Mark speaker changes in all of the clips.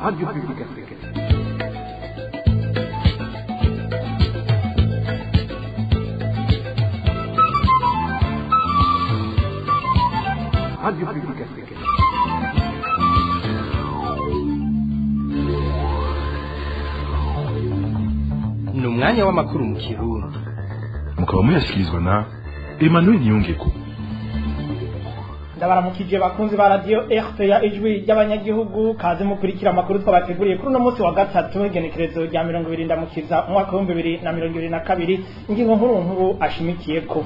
Speaker 1: Radio Publique Africaine. Radio Publique Africaine.
Speaker 2: Ni umwanya w'amakuru mu Kirundi.
Speaker 3: Mukaba muyashyikirizwa na Emmanuel Nyungeko.
Speaker 4: Ndabaramukije bakunzi ba radio RPA ijwi ry'abanyagihugu kaze mukurikira amakuru twabateguriye kuri uno munsi wa gatatu igenekerezo rya 20 ndamukiza umwaka wa 2022 ingingo nkuru ashimikiyeko.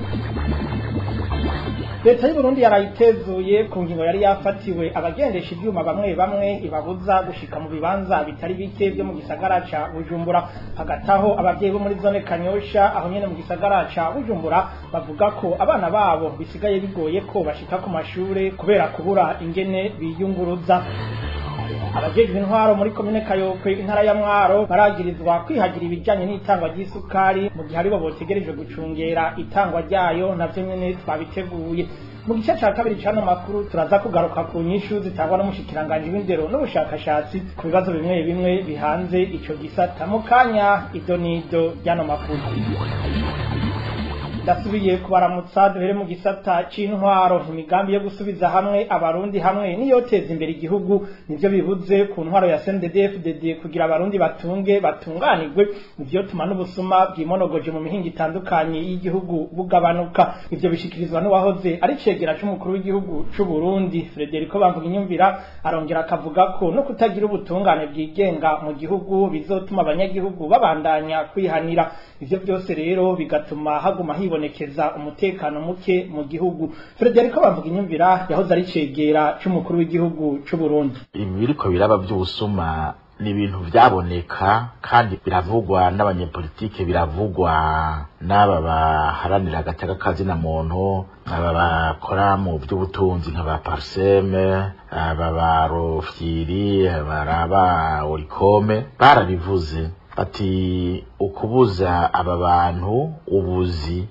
Speaker 4: Leta y'u Burundi yarayitezuye ku ngingo yari yafatiwe abagendesha ibyuma bamwe ibabuza gushika mu bibanza bitari bike byo mu gisagara ca Bujumbura. Hagataho abavyeyi bo muri zone Kanyosha aho nyene mu gisagara ca Bujumbura bavuga ko abana babo bisigaye bigoye ko bashika ku mashure kubera kubura ingene biyunguruza. Abajejwe intwaro muri komine Kayokwe intara ya Mwaro baragirizwa kwihagira ibijanye n'itangwa ry'isukari mu gihe aribo botegereje gucungera itangwa ryayo navyo nyene twabiteguye. Mu gice ca kabiri cyano makuru turaza kugaruka ku nyishu zitangwa n'umushikiranganje w'indero n'ubushakashatsi ku bibazo bimwe bihanze ico gisata. Mu kanya idonido ryano makuru dasubiye kubaramutsa duhere mu gisata c'intwaro. Imigambi yo gusubiza hamwe abarundi hamwe niyoteza imbere igihugu nivyo bibuze ku ntwaro ya CNDD-FDD kugira abarundi batunganirwe nivyo tuma n'ubusuma bwimonogoje mu mihingo itandukanye y'igihugu bugabanuka. Ivyo bishikirizwa n'uwahoze ari cegera c'umukuru w'igihugu c'u Burundi Frederico Bamvuginyumvira, arongera akavuga ko no kutagira ubutungane bwigenga mu gihugu bizotuma abanyagihugu babandanya kwihanira. Ivyo byose rero bigatuma haguma hibonekeza umutekano muke mu gihugu. Frederico Bamvuginyumvira yahoze ari cegera c'umukuru w'igihugu c'u Burundi.
Speaker 5: Ibi biriko biraba by'ubusuma ni ibintu byaboneka kandi biravugwa n'abanyepolitike, biravugwa n'aba baharanira agateka kazina muntu, aba bakora mu by'ubutunzi nk'aba Parseme, aba barofyiri, baraba Orikome barabivuze bati ukubuza aba bantu ubuzi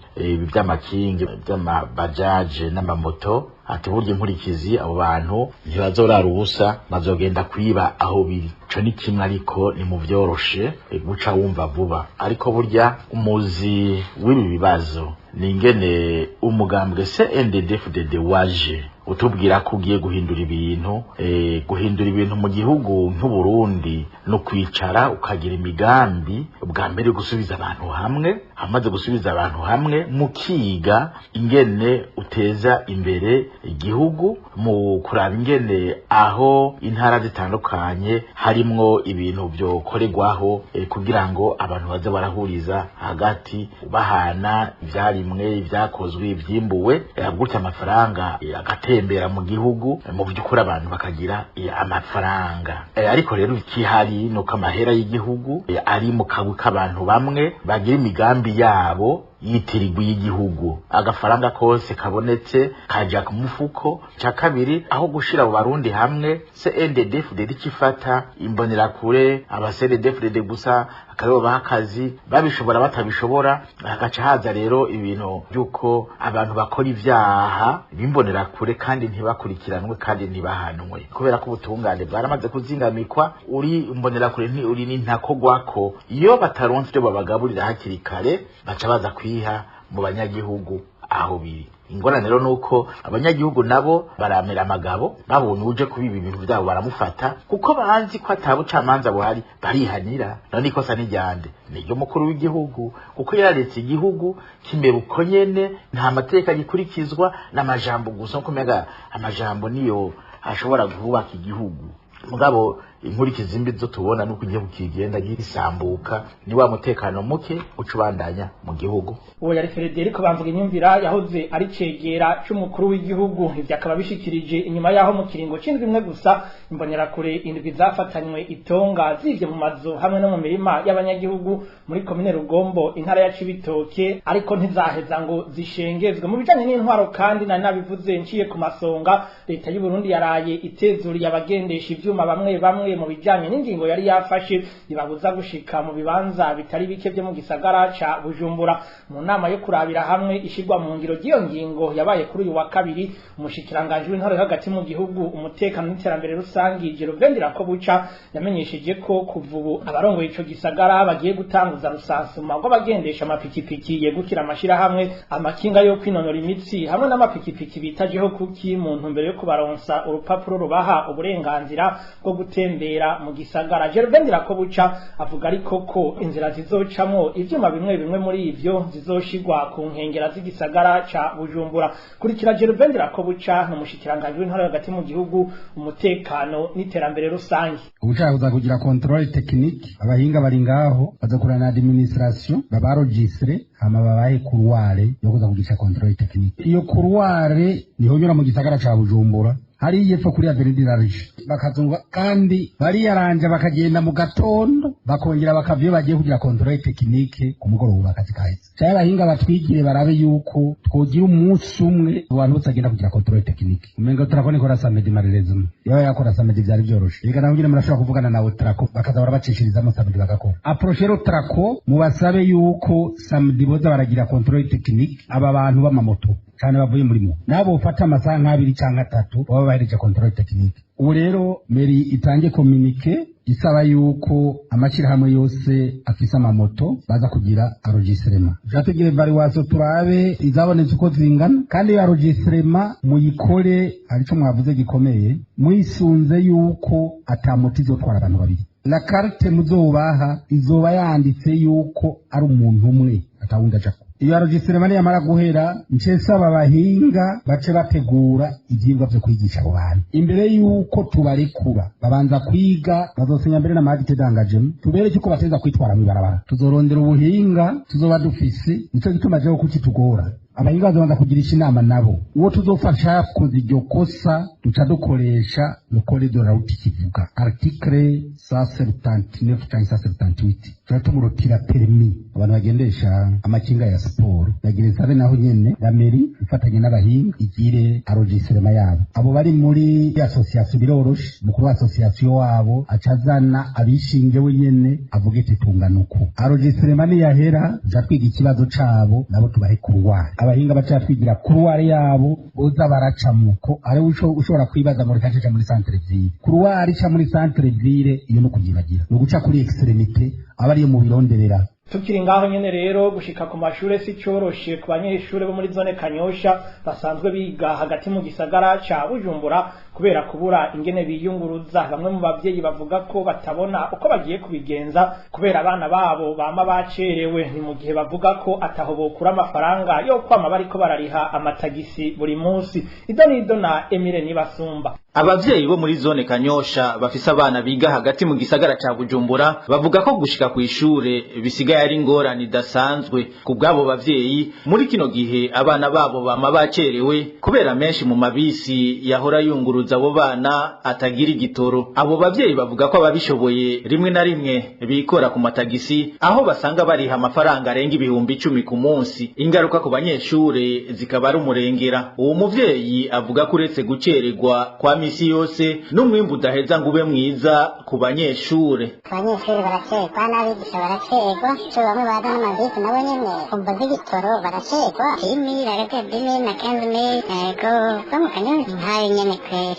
Speaker 5: by'amakingi by'amabajaje n'amamoto ati burya inkurikizi abo bantu ntibazorara ubusa bazogenda kwiba aho biri. Co ni kimwe ariko ni mu vyoroshe guca wumva vuba, ariko burya umuzi w'ibi bibazo ni ingene umugambwe CNDD-FDD waje utubwira ko ugiye guhindura ibintu mu gihugu nk'u Burundi no kwicara ukagira imigambi bwa mbere gusubiza abantu hamwe. Hamaze gusubiza abantu hamwe mukiga ingene uteza imbere igihugu, mu kuraba ingene aho intara zitandukanye harimwo ibintu byokorerwaho kugira ngo abantu baze barahuriza hagati bahana ibyarimwe ibyakozwe ibyimbuwe gutya amafaranga agatembera mu gihugu mu by'ukuri abantu bakagira amafaranga. Ariko rero ikihari nuko amahera y'igihugu ari mu kagwi k'abantu bamwe bagira imigambi yabo yitirigwa y'igihugu, agafaranga kose kabonetse kaja ku mufuko. Ca kabiri aho gushira abo barundi hamwe CNDD-FDD cifata imbonera kure aba CNDD-FDD gusa akaribo bahakazi babishobora batabishobora, hagaca haza rero ibintu byuko abantu bakora ivyaha bimbonera kure kandi ntibakurikiranwe kandi ntibahanwe kubera ko ubutungane bwaramaze kuzingamikwa. Uri imbonera kure uri nintakogwako, iyo bataronse byo babagaburira hakiri kare baca baza kwiha mu banyagihugu aho biri. Ingorane rero nuko abanyagihugu nabo baramera amagabo, babonye uje kubiba ibintu byabo baramufata kuko bahanzi ko atabucamanza buhari barihanira. None ikosa nijyande niryo mukuru w'igihugu kuko yararetse igihugu kimera uko nyene, nta mateka gikurikizwa n'amajambo gusa, kumega amajambo niyo ashobora kubaka igihugu. Mugabo inkurikizi mbi zo tubona nuko igihugu kigenda gisambuka, ni wa mutekano muke ucubandanya mu gihugu.
Speaker 4: Uwo yari Frederico Bamvuginyumvira yahoze ari cegera c'umukuru w'igihugu. Ivyo akaba bishikirije inyuma yaho mu kiringo c'indwi imwe gusa imbonera kure indwi zafatanywe itonga zivye mu mazu hamwe no mu mirima y'abanyagihugu muri komine Rugombo intara ya Cibitoke, ariko ntizaheza ngo zishengezwe. Mu bijanye n'intwaro kandi na nabivuze nciye ku masonga, leta y'u Burundi yaraye itezuriye abagendesha ivyuma bamwe mu bijanye n'ingingo yari yafashe ibabuza gushika mu bibanza bitari bike byo mu gisagara ca Bujumbura. Mu nama yo kurabira hamwe ishirwa mu ngiro ry'iyo ngingo yabaye kuri uyu wa kabiri, umushikiranganje w'intore hagati mu gihugu, umutekano n'iterambere rusangi Gervain Ndirakobuca yamenyesheje ko kuva ubu abarongoye ico gisagara bagiye gutanguza rusansuma ngo bagendesha amapikipiki yegukira amashira hamwe amakinga yo kwinonora imitsi hamwe n'amapikipiki bitajeho kuki mu ntumbero yo kubaronsa urupapuro rubaha uburenganzira bwo gutembera mu gisagara. Gervain Ndirakobuca avuga ariko ko inzira zizocamwo ivyuma bimwe bimwe muri ivyo zizoshirwa ku nkengera z'igisagara ca Bujumbura. Kurikira Gervain Ndirakobuca n'umushikiranganje w'intore hagati mu gihugu, umutekano n'iterambere rusangi.
Speaker 6: Ubucaguza kugira controle technique, abahinga bari ngaho bazakorana na administration babarogistre hama babahe kuruware yo kuza kugisha controle technique. Iyo kuruware niho nyura mu gisagara ca Bujumbura hari yepfo kuri Avenue bakazunga kandi bari yaranje bakagenda mu gatondo bakongera bakavyo bagiye kugira controle technique ku mugoroba akazi kahise. Cyari abahinga batwigire barabe yuko twogira umunsi umwe abantu botagenda kugira controle technique. Umengo turakone ko rasamedi marelezum yo yakora samedi byari byoroshe reka nabwire murashobora kuvugana nawe Trako bakaza barabacishiriza mu samedi bagakora approchero Trako mubasabe yuko samedi boza baragira controle technique aba bantu b'amamoto cyane bavuye murimo nabo ufata amasaha nk'abiri cyangwa 3 baba bahereje controle technique. Ubu rero meri itange communique isaba yuko amashirahamwe yose afisa amamoto baza kugira enregistrement. Jatugire variwaso turabe izabonetse uko zingana kandi ya enregistrement muyikore arico mwavuze gikomeye mwisunze yuko atamoto izotwara abantu babiri. La carte muzobaha izoba yanditse yuko ari umuntu umwe atawunda jako. Iyo enregistrement yamara guhera ncesaba abahinga bace bategura ivyigwa vyo kwigisha abo bantu. Imbere yuko tubarekura babanza kwiga bazosenya mbere na madite dangajemo tubereke uko bateza kwitwara mu barabara. Tuzorondera ubuhinga tuzoba dufise nico gituma jeho kuki tugora. Abahinga bazabanza kugirisha inama nabo uwo tuzofasha koza iryo kosa duca dukoresha le code de la route kivuga article 179 cyangwa 178 turatumurotira permis abantu bagendesha amakinga ya sport yagirezabe naho nyene la mairie ifatanye n'abahinga igire enregistrement yabo. Abo bari muri association biroroshe mukuru wa association wabo acazana abishingewe nyene avuge tutunganuko enregistrement yahera zatwiga ikibazo cabo nabo tubahe kurwara. Abahinga bacha twigira kuruware yabo boza baracamo ko ari ushobora kwibaza muri kace muri centre ville kuruware cha muri centre ville iyo no kugibagira no guca kuri extremité abari yo mu bironderera.
Speaker 4: Tukiri ngaho nyene rero gushika ku mashure si coroshe ku banyeshure bo muri zone Kanyosha basanzwe biga hagati mu gisagara ca Bujumbura kubera kubura ingene biyunguruza. Bamwe mu bavyeyi bavuga ko batabona uko bagiye kubigenza kubera abana babo bama bacerewe, ni mu gihe bavuga ko ataho bokura amafaranga yo kwama bariko barariha amatagisi buri munsi. Idonido na Emile Nibasumba.
Speaker 7: Abavyeyi bo muri zone Kanyosha bafise abana biga hagati mu gisagara ca Bujumbura bavuga ko gushika ku ishure bisigaye ari ngorane idasanzwe. Ku bwabo bavyeyi muri kino gihe abana babo bama bacerewe kubera menshi mu mabisi yahora yunguruza abo bana atagira igitoro. Abo bavyeyi bavuga ko ababishoboye rimwe na rimwe bikora ku matagisi aho basanga bariha amafaranga arenga ibihumbi 10 ku munsi. Ingaruka ku banyeshure zikaba ari umurengera. Uwo muvyeyi avuga ko uretse gucererwa kwa misi yose n'umwimbu udaheza ngo ube mwiza ku banyeshure.
Speaker 8: Abanyeshure baracererwa n'abigisha baracererwa cyo bamwe baza n'amabisi nabo nyene kumva z'igitoro baracererwa 10,000 hagati ya 10,000 na 15,000 ego bamu Kanyosha ntayo nyene kweri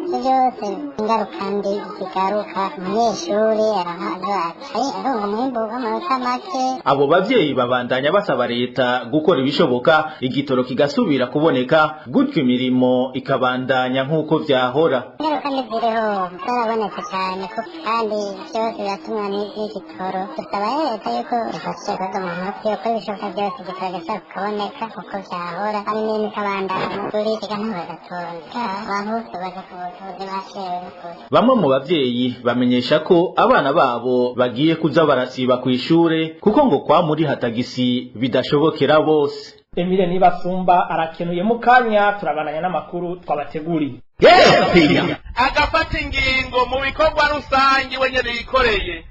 Speaker 8: byose ingaruka mbi zigaruka umunyeshure aronka umwimbu w'amanota make.
Speaker 7: Abo bavyeyi babandanya basaba leta gukora ibishoboka igitoro kigasubira kuboneka gutyo imirimo ikabandanya nk'uko vyahora.
Speaker 8: Ingaruka ziriho zaraboneka cyane kandi byose biratumwa n'igitoro. Dusaba leta yuko ifasha kuza mu ntoki yuko ibishoboka byose igitoro gishobora kuboneka uko vyahora kandi n'imwe ikabandanya kuri igantura gatonda abantu bose baza kubutuzi bashewe n'ukuri.
Speaker 7: Bamwe mu bavyeyi bamenyesha ko abana babo bagiye kuza barasiba ku ishure kuko ngo kwa muri hatagisi bidashobokera bose.
Speaker 4: Emile Nibasumba arakenuye mu kanya turabananya n'amakuru twabateguriye.
Speaker 9: Agafata ingingo mu bikorwa rusangi wenyene yikoreye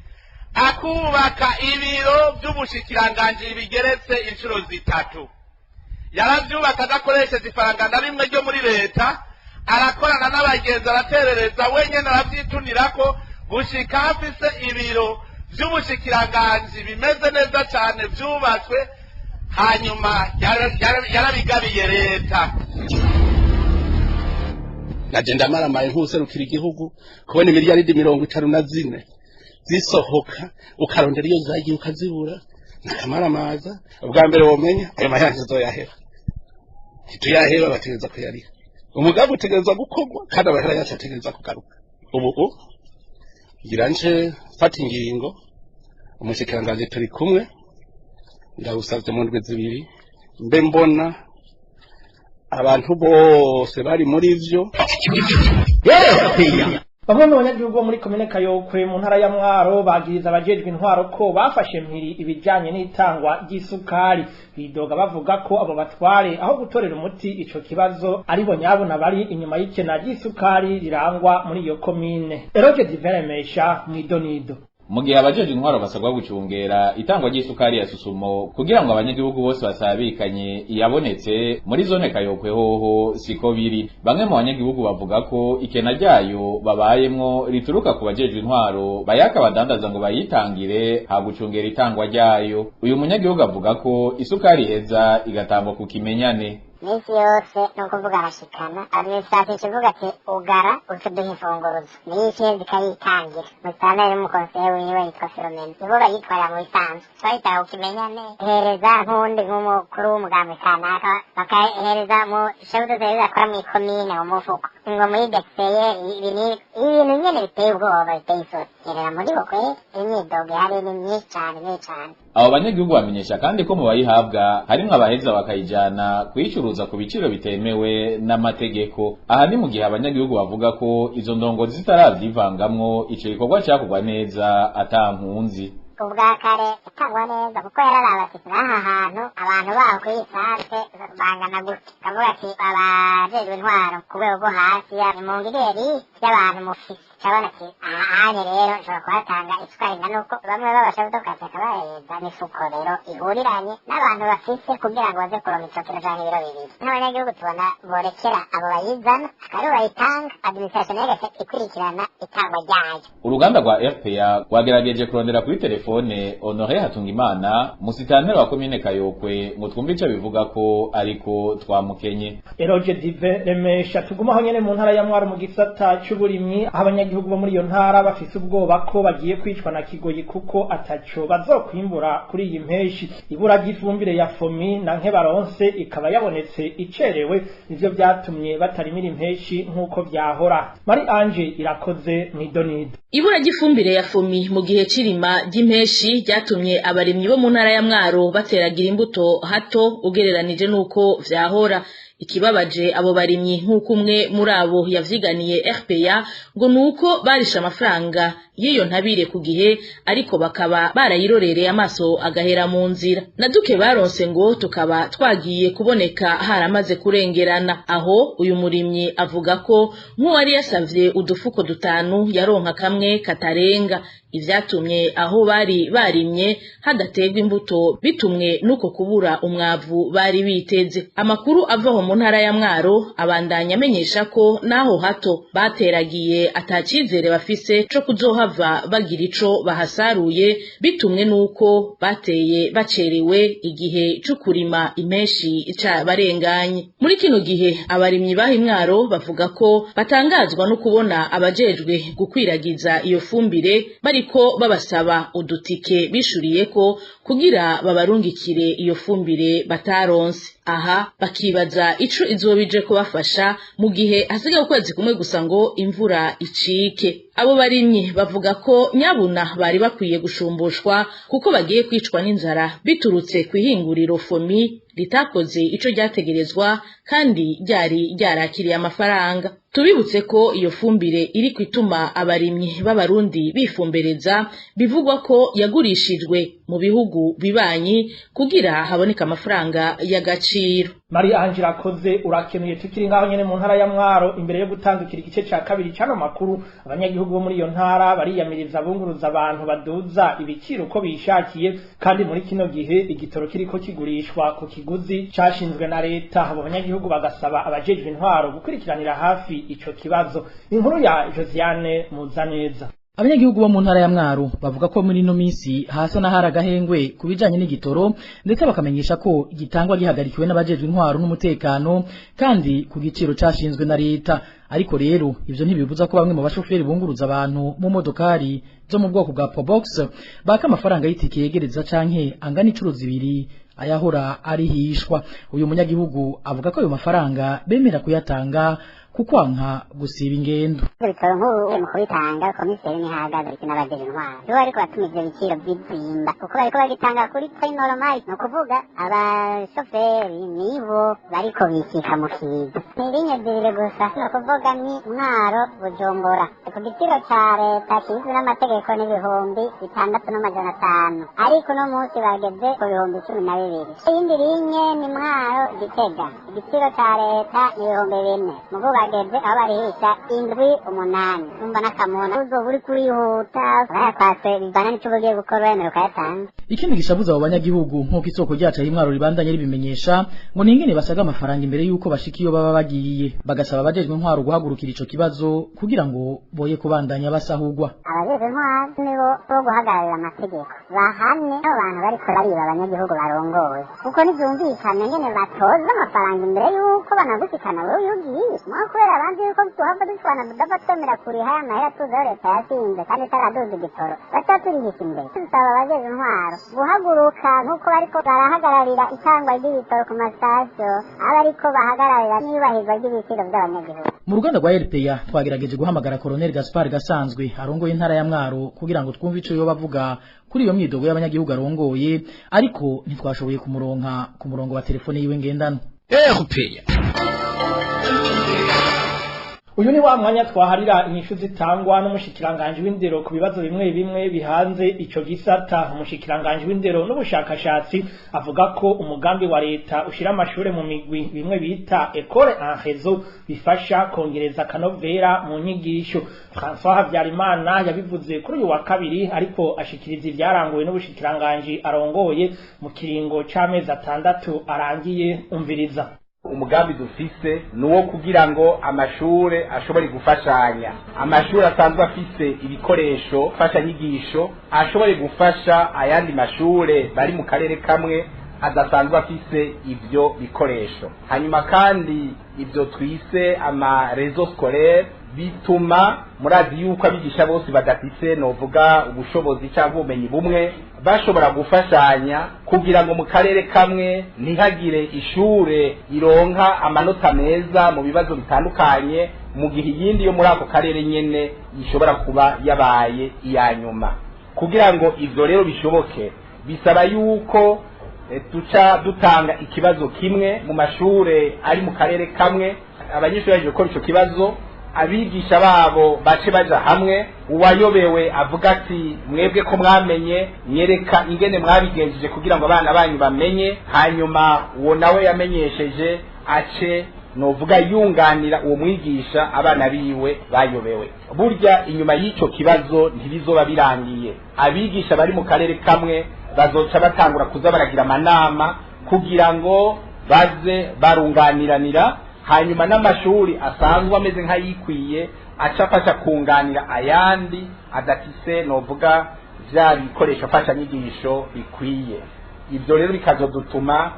Speaker 9: akubaka ibiro by'ubushikiranganje bigeretse inshuro 3. Yaravyubaka adakoresheje ifaranga na rimwe ryo muri leta arakorana n'abagenzi araterereza wenyene arabyitunirako gushika afise ibiro vy'ubushikiranganji bimeze neza cane vyubatswe hanyuma yarabigabiye leta.
Speaker 10: naje ndamaramaye nk'userukira igihugu kubona miliyaridi 54 zisohoka ukarondera iyo zagiye ukazibura nakamaramaza ubwa mbere womenya ayo mahanga zoyahera tuyahera bategeza kuyariha umugambi utegereza gukorwa kandi abahera yacategereza kugaruka ubu giranje fata ingingo umushikiranganji turi kumwe ndawusavye mu ndwi zibiri mbe mbona abantu bose bari muri ivyo.
Speaker 4: Bamwe mu banyagihugu bo muri komine Kayokwe mu ntara ya Mwaro bagiriza abajejwe intwaro ko bafashe mpiri ibijanye n'itangwa ry'isukari, bidoga bavuga ko abo batware aho gutorera umuti ico kibazo aribo nyabona bari inyuma y'ikena ry'isukari rirangwa muri iyo komine. Eroge Diveremesha mwidonido.
Speaker 11: Mu gihe abajeje intwaro basabwa gucungera itangwa ry'isukari ya Susumo kugira ngo abanyagihugu bose basabikanye iyabonetse muri zone Kayokwe hoho siko biri. Bamwe mu banyagihugu bavuga ko ikena ryayo babayemwo rituruka ku bajeje intwaro bayaka badandaza ngo bayitangire ha gucungera itangwa ryayo. Uyu munyagihugu avuga ko isukari heza igatangwa ku kimenyane.
Speaker 8: Misi yose nukuvuga arashikana administration kivuga ati ugara utuduha imfunguruzo niyishi zikayitangira musanere n'umukonseye wiwe yitwa Filomena nibo bayitwara mu bisanzwe twahitaho kimenyane hereza nk'undi nk'umukuru w'umugambi kanaka bakahereza mu shebudo zari zakora mu ikomine mu mufuko ngo muri dexeye ibintu nyene biteye ubwoba biteye isoni herera muri bokwe imyidogo hari ni myinshi cane.
Speaker 11: Abo banyagihugu bamenyesha kandi ko mu bayihabwa harimwo abaheza bakayijana kuyicuruza ku biciro bitemewe n'amategeko. Aha ni mu gihe abanyagihugu bavuga ko izo ndongozi zitaravyivangamwo ico gikorwa cyakorwa neza atampunzi.
Speaker 8: Ubwa kare itangwa neza kuko yararaba ati n'aha hantu abantu baho kuyisatse bangana gutya kavuga ati abajejwe intwaro ku rwego rwo hasi imungireri y'abantu mufise cabona ati ahanye rero nshobora kuhatanga isukari ingana uko bamwe babasha gutokaseka baheza n'isuko rero ihuriranye n'abantu bafise kugira ngo baze kuronka ico kiro canke ibiro bibiri. N'abanyagihugu tubona borekera abo bayizana akari bayitanga administration yagase ikurikirana itangwa ryayo.
Speaker 11: Uruganda rwa FPA rwagerageje kurondera kuri telefone Honoré Hatungimana musitanteri wa komine Kayokwe ngo twumve ico bivuga ko ariko twamukenye.
Speaker 4: Eroge Diveremesha tugumaho nyene mu ntara ya Mwaro mu gisata c'uburimyi abanyagihugu bo muri iyo ntara bafise ubwoba ko bagiye kwicwa na kigoyi kuko ataco bazokwimbura kuri iyi mpeshi. Ibura ry'ifumbire ya fomi na nke baronse ikaba yabonetse icerewe nivyo vyatumye batarimira impeshi nkuko vyahora. Mari Anje irakoze mwidonido.
Speaker 12: Ibura ry'ifumbire ya fomi mu gihe cirima ry'impeshi ryatumye abarimyi bo mu ntara ya Mwaro bateragira imbuto hato ugereranije nuko vyahora. Ikibabaje abo barimyi nk'uko umwe muri abo yavyiganiye RPA ngo nuko barisha amafaranga y'iyo ntabire ku gihe ariko bakaba barayirorereye amaso agahera mu nzira. Naduke baronse ngo tukaba twagiye kuboneka haramaze kurengerana. Aho uyu murimyi avuga ko nk'uwari yasavye udufuko 5 yaronka kamwe katarenga. Ivyatumye aho bari barimye hadategwa imbuto bitumwe nuko kubura umwavu bari biteze. Amakuru avaho mu ntara ya Mwaro abandanya amenyesha ko naho hato bateragiye atacizere bafise co kuzohava bagira ico bahasaruye bitumwe nuko bateye bacerewe igihe cyo kurima impeshi ica barenganye. Muri kino gihe abarimyi bahi Mwaro bavuga ko batangazwa no kubona abajejwe gukwiragiza iyo fumbire bariko babasaba udutike bishuriye ko kugira babarungikire iyo fumbire bataronse. Aha bakibaza ico izobije kubafasha mu gihe hasigaye ukwezi kumwe gusa ngo imvura icike. Abo barimyi bavuga ko nyabuna bari bakwiye gushumbushwa kuko bagiye kwicwa n'inzara biturutse kwihinguriro fomi ritakoze ico ryategerezwa kandi ryari ryarakiriye amafaranga. Tubibutse ko iyo fumbire iri kwituma abarimyi b'abarundi bifumbereza bivugwa ko yagurishijwe mu bihugu bibanyi kugira haboneka amafaranga y'agaciro.
Speaker 4: Mari Angela koze urakenuye tukiri ngaho nyene mu ntara ya Mwaro imbere yo gutanga igice ca kabiri cyano makuru abanyagihugu abanyagihugu bo muri iyo ntara bariyamiriza bunguruza abantu baduza ibiciro uko bishakiye kandi muri kino gihe igitoro kiriko kigurishwa ku kiguzi cashinzwe na leta. Abo banyagihugu bagasaba abajejwe intwaro gukurikiranira hafi ico kibazo. Inkuru ya Josiane Muzaneza.
Speaker 13: Abanyagihugu bo mu ntara ya Mwaro bavuga ko muri no minsi hasa na haragahengwe kubijanye n'igitoro ndetse bakamenyesha ko igitangwa gihagarikiwe n'abajejwe intwaro n'umutekano kandi ku giciro cashinzwe na leta. Ariko rero ivyo ntibibuza ko bamwe mu bashoferi bunguruza abantu mu modokari zo mu bwoko bwa Probox baka amafaranga y'itike yegereza canke angana icuro zibiri ayahora arihishwa. Uyu munyagihugu avuga ko ayo mafaranga bemera kuyatanga kukwanka gusiba ingendo.
Speaker 8: Ibitoro nk'ubu mu kubitanga komiseri ntihagaze ariko n'abajeje intwaro nibo bariko batuma ivyo biciro bizimba kuko bariko bagitanga kuri prix normal, ni ukuvuga abashoferi nibo bariko bikika mu kiza. Ni linye zibiri gusa, ni ukuvuga ni Mwaro Bujumbura ku giciro ca leta kizwi n'amategeko n'ibihumbi 6,500, ariko uno munsi bageze ku bihumbi 12. Iyindi linye ni Mwaro Gitega, igiciro ca leta ni ibihumbi 4, mugo bageze aho barihisha 7-8. Numva nakamona uzo buri kurihuta bayakwatse bivana n'ico bugiye gukora wemera ukayatanga.
Speaker 13: Ikindi gishabuza abo banyagihugu nk'uko isoko ryaca y'Imwaro ribandanye ribimenyesha ngo ningene basaga amafaranga imbere yuko bashika iyo baba bagiye, bagasaba abajejwe intwaro guhagurukira ico kibazo kugira ngo boye kubandanya basahurwa.
Speaker 8: Abajejwe intwaro nibo bo guhagararira amategeko bahane abo bantu bariko bariba abanyagihugu barongoye kuko ntivyumvikane ngene batoza amafaranga imbere yuko banagushikana wewe yugiye kubera abandi yuko tuhava dutwana budava twemera kuriha amahera tuza leta yasinze kandi itaraduza igitoro bataturisha imbere. Dusaba abajejwe intwaro guhaguruka nk'uko bariko barahagararira itangwa ry'ibitoro ku masitasiyo aba ariko bahagararira n'iyubahirwa ry'ibiciro by'abanyagihugu.
Speaker 13: Mu ruganda rwa RPA twagerageje guhamagara Colonel Gaspard Gasanzwe arongoye intara ya Mwaro kugira ngo twumve ico yo bavuga kuri iyo myidogo y'abanyagihugu arongoye, ariko ntitwashoboye kumuronka ku murongo wa telefone yiwe ngendano.
Speaker 2: RPA.
Speaker 4: Uyu ni wa mwanya twaharira inyishu zitangwa n'umushikiranganje w'indero ku bibazo bimwe bimwe bihanze ico gisata. Umushikiranganje w'indero n'ubushakashatsi avuga ko umugambi wa leta ushira amashure mu migwi bimwe bita école en réseau bifasha kongereza kanovera mu nyigisho. François Habyarimana yabivuze kuri uyu wa kabiri ariko ashikiriza ibyaranguwe n'ubushikiranganje arongoye mu kiringo c'amezi 6 arangiye. Umviriza.
Speaker 14: Umugambi dufise nuwo kugira ngo amashure ashobore gufashanya, amashure asanzwe afise ibikoresho fasha nyigisho ashobore gufasha ayandi mashure bari mu karere kamwe adasanzwe afise ivyo bikoresho. Hanyuma kandi ivyo twise ama réseau scolaire bituma murazi yuko abigisha bose badafise novuga ubushobozi cyangwa ubumenyi bumwe bashobora gufashanya kugira ngo mu karere kamwe ntihagire ishure ironka amanota meza mu bibazo bitandukanye mu gihe iyindi yo muri ako karere nyene ishobora kuba yabaye iya nyuma. Kugira ngo ivyo rero bishoboke bisaba yuko tuca dutanga ikibazo kimwe mu mashure ari mu karere kamwe, abanyeshuri baje gukora ico kibazo abigisha babo bace baja hamwe, uwayobewe avuga ati mwebwe ko mwamenye nyereka ingene mwabigenjeje kugira ngo abana banyu bamenye, hanyuma uwo nawe yamenyesheje ace novuga yunganira uwo mwigisha abana biwe bayobewe. Burya inyuma y'ico kibazo ntibizoba birangiye, abigisha bari mu karere kamwe bazoca batangura kuza baragira amanama kugira ngo baze barunganiranira, hanyuma n'amashuri asanzwe ameze nk'ayikwiye acafasha kunganira ayandi adafise novuga vya bikoresho afasha nyigisho bikwiye. Ivyo rero bikazodutuma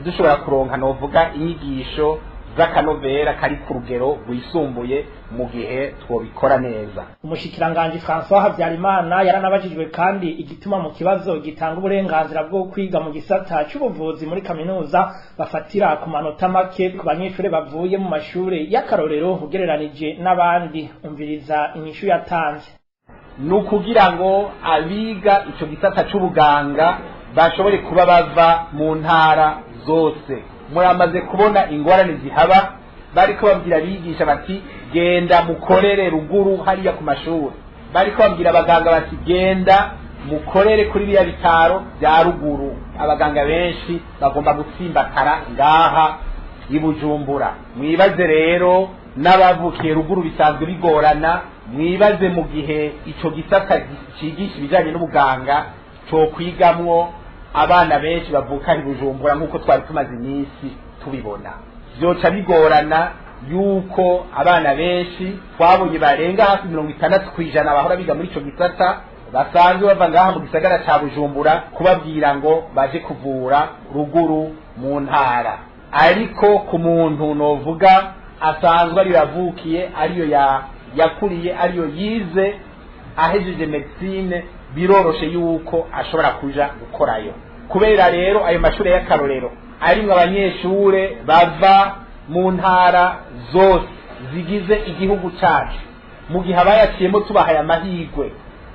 Speaker 14: dushobora kuronka novuga inyigisho z'akanovera kari ku rugero rwisumbuye mu gihe twobikora neza.
Speaker 4: Umushikiranganje François Habyarimana yaranabajijwe kandi igituma mu kibazo gitanga uburenganzira bwo kwiga mu gisata cy'ubuvuzi muri kaminuza bafatira ku manota make ku banyeshuri bavuye mu mashure y'akarorero ugereranije n'abandi. Umviriza inyishu yatanze.
Speaker 14: Nukugira ngo abiga ico gisata c'ubuganga bashobore kuba bava mu ntara zose. Muramaze kubona ingorane zihaba, bariko babwira abigisha bati genda mukorere ruguru hariya ku mashuri, bariko babwira abaganga bati genda mukorere kuri bya bitaro bya ruguru. Abaganga benshi bagomba gutsimbatara ngaha i Bujumbura. Mwibaze rero n'abavukiye ruguru bisanzwe bigorana mwibaze mu gihe ico gisata cigisha ibijanye n'ubuganga cyo kwigamwo abana benshi bavuka i Bujumbura nk'uko twari tumaze iminsi tubibona, vyoca bigorana yuko abana benshi twabonye barenga hafi 60% bahora biga muri ico gisata basanzwe bava ngaha mu gisagara ca Bujumbura kubabwira ngo baje kuvura ruguru mu ntara, ariko ku muntu novuga asanzwe ari yavukiye ariyo yakuriye ariyo yize ahejeje medicine biroroshe yuko ashobora kuja gukorayo. Kubera rero ayo mashuri y'akarorero arimwe abanyeshure bava mu ntara zose zigize igihugu cacu, mu gihe abayaciyemo tubahaye amahirwe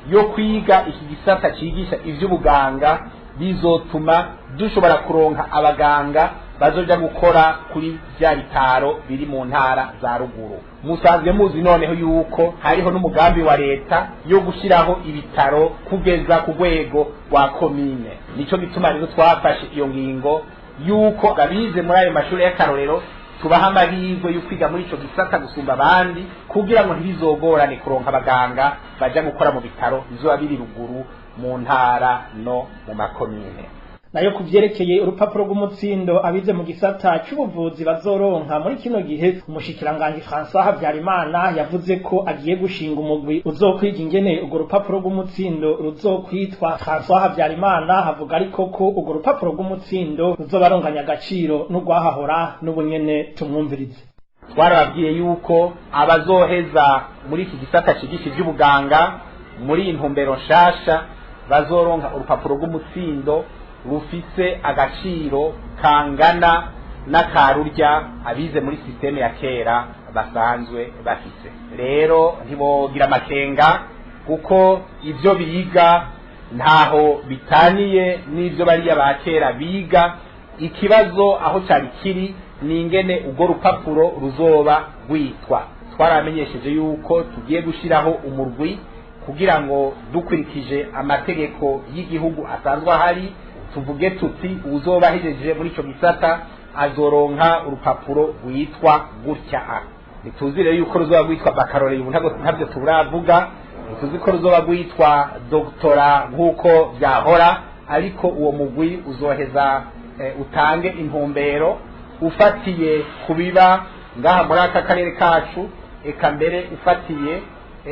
Speaker 14: yo kwiga iki gisata cigisha ivy'ubuganga, bizotuma dushobora kuronka abaganga bazoja gukora kuri vya bitaro biri mu ntara za ruguru. Musanzwe muzi noneho yuko hariho n'umugambi wa leta yo gushiraho ibitaro kugeza ku rwego rwa komine. Nico gituma rero twafashe iyo ngingo yuko abize muri ayo mashuri y'akarorero tubaha amahirwe yo kwiga muri ico gisata gusumba abandi, kugira ngo ntibizogorane kuronka abaganga baja gukora mu bitaro bizoba biri ruguru mu ntara no mu makomine.
Speaker 4: Nayo kuvyerekeye urupapuro rw'umutsindo abize mu gisata c'ubuvuzi bazoronka muri kino gihe, umushikiranganje François Habyarimana yavuze ko agiye gushinga umugwi uzokwiga ingene urwo rupapuro rw'umutsindo ruzokwitwa. François Habyarimana havuga ariko ko urwo rupapuro rw'umutsindo ruzobaronganya agaciro n'urwahahora n'ubunyene. Tumwumvirize.
Speaker 14: Twarababwiye yuko abazoheza muri iki gisata cigisha ivy'ubuganga muri intumbero nshasha bazoronka urupapuro rw'umutsindo rufise agaciro kangana n'akarurya abize muri systeme ya kera basanzwe bafise. Rero ntibogira amakenga kuko ivyo biga ntaho bitaniye n'ivyo bariya ba kera biga. Ikibazo aho cyari kiri ni ingene urwo rupapuro ruzoba rwitwa. Twaramenyesheje yuko tugiye gushiraho umurwi kugira ngo dukurikije amategeko y'igihugu asanzwe ahari, tuvuge tuti uzoba ahejeje muri ico gisata azoronka urupapuro rwitwa gutya. Nituzire yuko ruzoba rwitwa baccalaureat, ubu ntabyo turavuga. Nituzi ko ruzoba rwitwa doktora nk'uko byahora, ariko uwo mugwi uzoheza utange intumbero ufatiye kubiba ngaha muri aka karere kacu, eka mbere ufatiye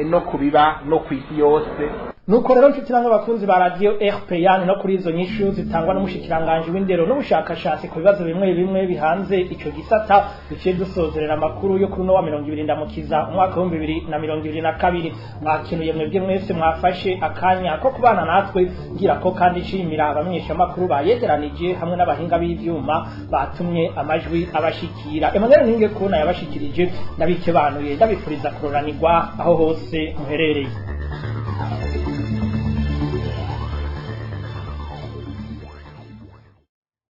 Speaker 14: no kubiba no kwisi yose.
Speaker 4: Nuko rero nshutiranga abakunzi ba radio RPA no kuri izo nyishu zitangwa n'umushikiranganje w'indero n'ubushakashatsi ku bibazo bimwe bimwe bihanze ico gisata, biciye dusozerera amakuru yo kuri no wa 20 ndamukiza umwaka wa 2022. Mwakinuye mwebwe mwese mwafashe akanya ko kubana natwe, ngira ko kandi nshimira abamenyesha makuru bayegeranije hamwe n'abahinga b'ivyuma batumye amajwi abashikira. Emmanuel Ninge kuna yabashikirije, nabike banuye ndabifuriza kuroranirwa aho hose muherereye.